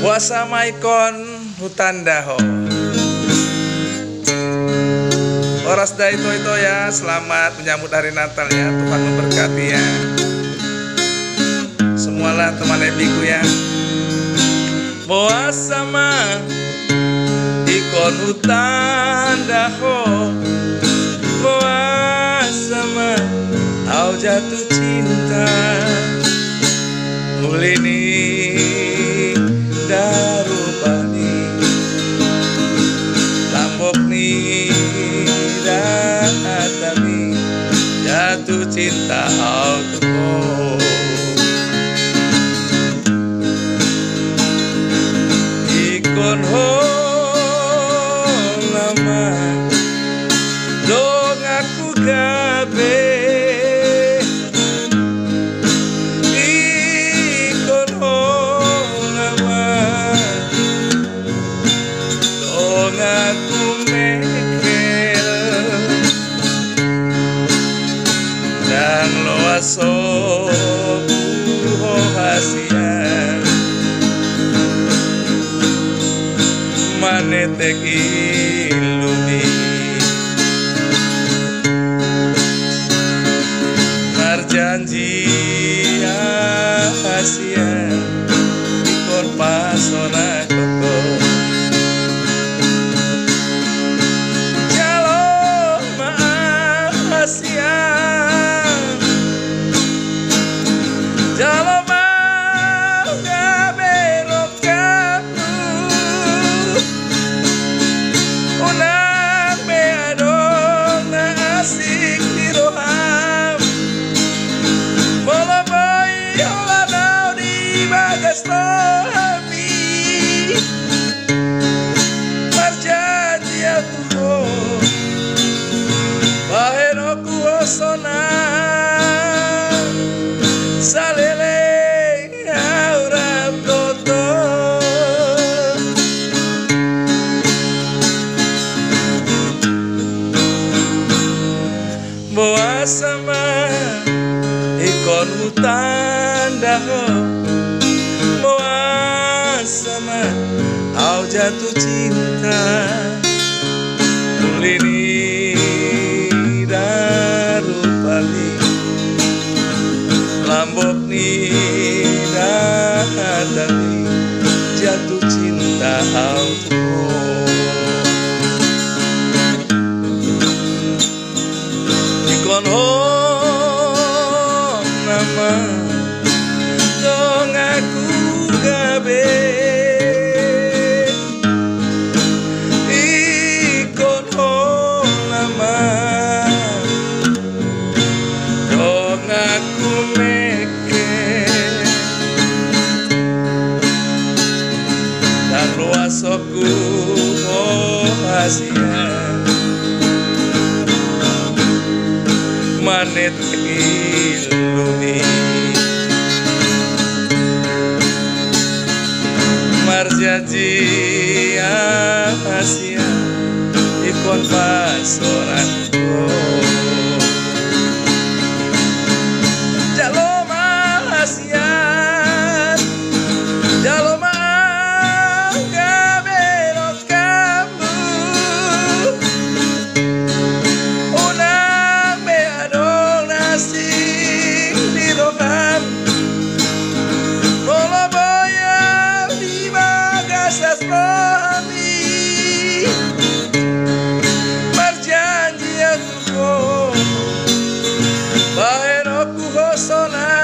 Puasa maikon hutan daho. Oras dah itu ya, selamat menyambut hari Natal ya. Tuhan memberkati ya. Semualah teman ebiku ya. Puasa ma ikon hutan daho. Puasa ma au jatuh cinta. Mulini darubani lambok ni datami jatuh cinta autoko ikon ho lama dong aku gabe aku mekel dan loaso hasian manetek ilumi marjanji hasian ikon pasona koko Jalo mau gabero kamu unang meadong na asik di roham bola boy ola nau di bagas tohami marjanji aku bahenoku osona salele auram toto boa sama ikon hutan daho boa sama au jatuh cinta mulini darupali lambok ni datami jatuh cinta auto ikon ho nama dong aku gabe ikon ho nama dong aku luasoku hasian manet ilumi marjaji hasian ikon pasoranku jaloma hasian jaloma marjanji aku bahenoku hosona